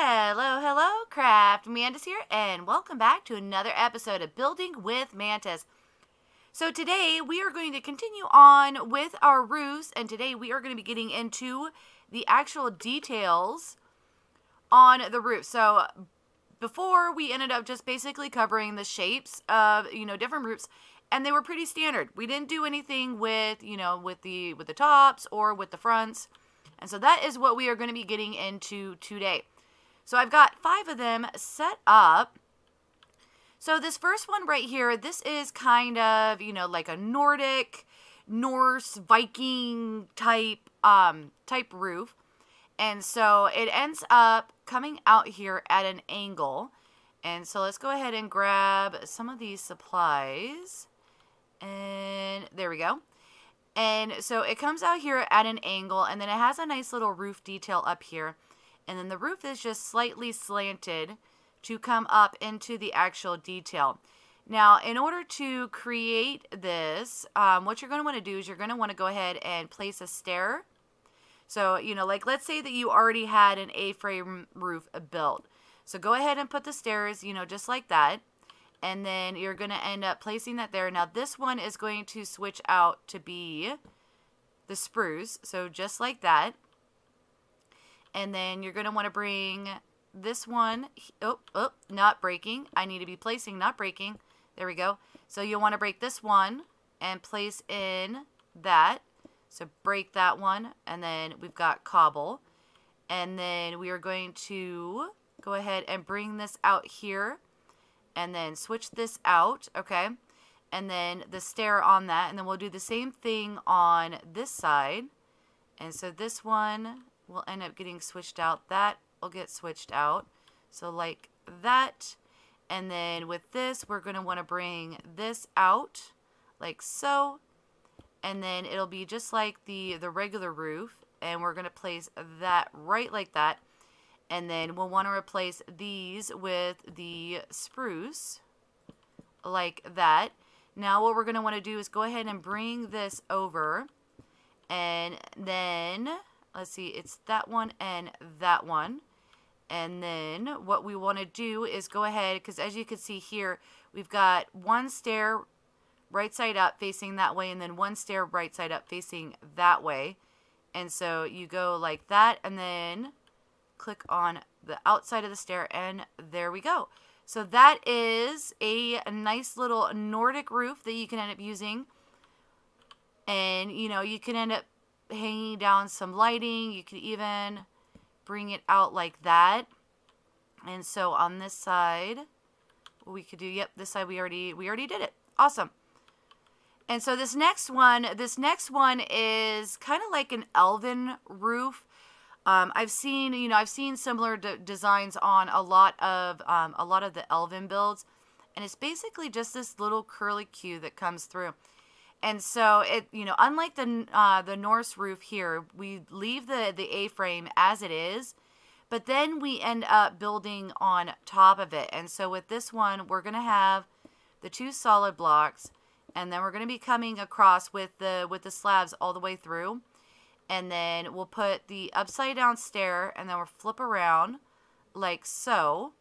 Hello, hello, CraftingMantis here, and welcome back to another episode of Building with Mantis. So today we are going to continue on with our roofs, and today we are going to be getting into the actual details on the roof. So before we ended up just basically covering the shapes of, different roofs, and they were pretty standard. We didn't do anything with, with the tops or with the fronts. And so that is what we are going to be getting into today. So I've got 5 of them set up. So this first one right here, this is kind of, like a Norse, Viking type roof. And so it ends up coming out here at an angle. And so let's go ahead and grab some of these supplies. And there we go. And so it comes out here at an angle, and then it has a nice little roof detail up here. And then the roof is just slightly slanted to come up into the actual detail. Now, in order to create this, what you're going to want to do is you're going to want to go ahead and place a stair. So, like let's say that you already had an A-frame roof built. So go ahead and put the stairs, just like that. And then you're going to end up placing that there. Now, this one is going to switch out to be the spruce. So just like that. And then you're going to want to bring this one. Oh, not breaking. I need to be placing, not breaking. There we go. So you'll want to break this one and place in that. So break that one. And then we've got cobble. And then we are going to go ahead and bring this out here. And then switch this out, okay? And then the stair on that. And then we'll do the same thing on this side. And so this one will end up getting switched out. That will get switched out. So like that. And then with this, we're going to want to bring this out like so. And then it'll be just like the regular roof. And we're going to place that right like that. And then we'll want to replace these with the spruce, like that. Now what we're going to want to do is go ahead and bring this over. And then, let's see, it's that one and that one. And then what we want to do is go ahead, because as you can see here, we've got one stair right side up facing that way, and then one stair right side up facing that way. And so you go like that, and then click on the outside of the stair, and there we go. So that is a nice little Nordic roof that you can end up using. And, you can end up hanging down some lighting. You could even bring it out like that. And so on this side, we could do, yep, this side we already did it. Awesome. And so this next one is kind of like an Elven Roof. I've seen similar designs on a lot of the Elven builds, and it's basically just this little curly Q that comes through. And so it, unlike the Norse roof here, we leave the A-frame as it is, but then we end up building on top of it. And so with this one, we're gonna have the 2 solid blocks, and then we're gonna be coming across with the slabs all the way through. And then we'll put the upside down stair, and then we'll flip around like so.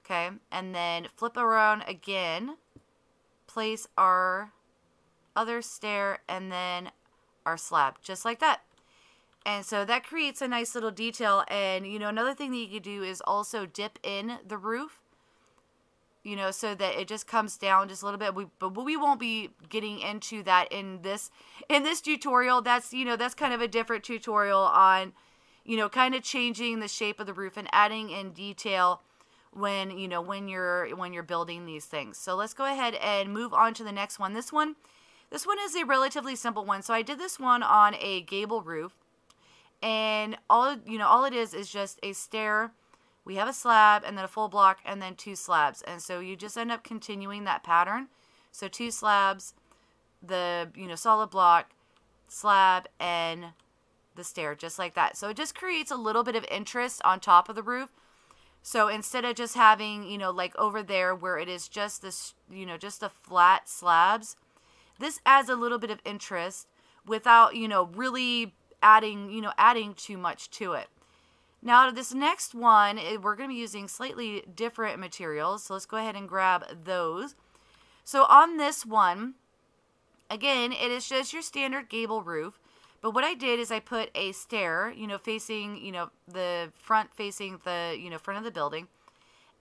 Okay, and then flip around again, place our other stair, and then our slab, just like that. And so that creates a nice little detail. And, another thing that you could do is also dip in the roof, so that it just comes down just a little bit. But we won't be getting into that in this tutorial. That's, that's kind of a different tutorial on, kind of changing the shape of the roof and adding in detail when you're building these things. So let's go ahead and move on to the next one. This one is a relatively simple one. So I did this one on a gable roof, and all it is just a stair. We have a slab, and then a full block, and then 2 slabs. And so you just end up continuing that pattern. So 2 slabs, the, solid block, slab, and the stair, just like that. So it just creates a little bit of interest on top of the roof. So instead of just having, like over there where it is just this, just the flat slabs, this adds a little bit of interest without, really adding too much to it. Now this next one, we're going to be using slightly different materials. So let's go ahead and grab those. So on this one, again, it is just your standard gable roof. But what I did is I put a stair, facing, the front facing the, front of the building.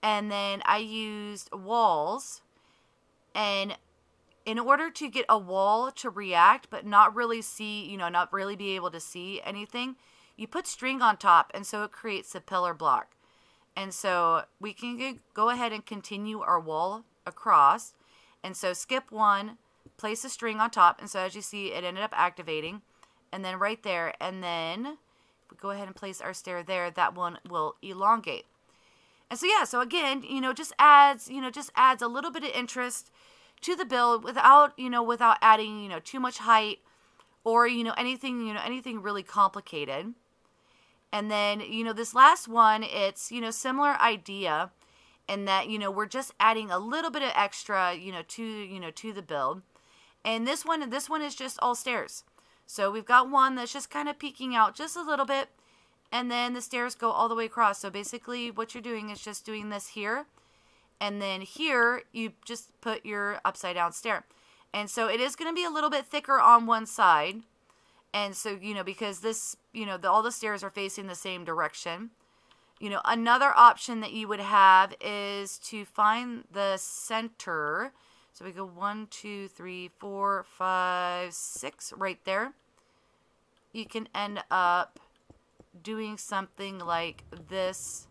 And then I used walls. And in order to get a wall to react, but not really see, not really be able to see anything, you put string on top, and so it creates a pillar block. And so we can go ahead and continue our wall across. And so skip one, place a string on top, and so as you see, it ended up activating. And then right there, and then if we go ahead and place our stair there, that one will elongate. And so yeah, so again, just adds a little bit of interest to the build without adding, too much height or, anything really complicated. And then, this last one, it's, similar idea in that, we're just adding a little bit of extra, to the build. And this one is just all stairs. So we've got one that's just kind of peeking out just a little bit, and then the stairs go all the way across. So basically what you're doing is just doing this here, and then here you just put your upside down stair. And so it is going to be a little bit thicker on one side. And so, because this, all the stairs are facing the same direction. Another option that you would have is to find the center. So we go 1, 2, 3, 4, 5, 6 right there. You can end up doing something like this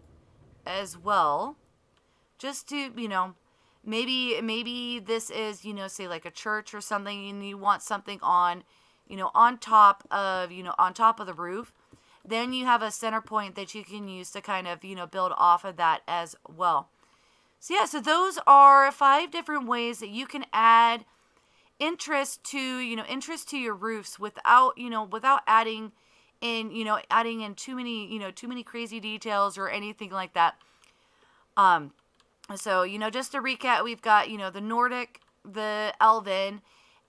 as well. Just to, maybe this is, say like a church or something, and you want something on, on top of the roof. Then you have a center point that you can use to kind of, build off of that as well. So yeah, so those are 5 different ways that you can add interest to your roofs without, without adding in too many crazy details or anything like that. So, just to recap, we've got, the Nordic, the Elven,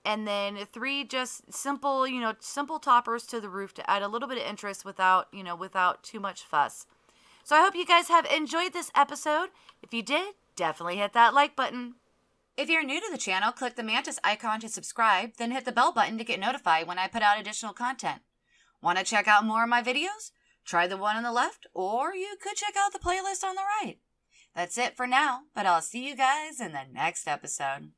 and then 3 just simple, simple toppers to the roof to add a little bit of interest without, without too much fuss. So I hope you guys have enjoyed this episode. If you did, definitely hit that like button. If you're new to the channel, click the Mantis icon to subscribe, then hit the bell button to get notified when I put out additional content. Want to check out more of my videos? Try the one on the left, or you could check out the playlist on the right. That's it for now, but I'll see you guys in the next episode.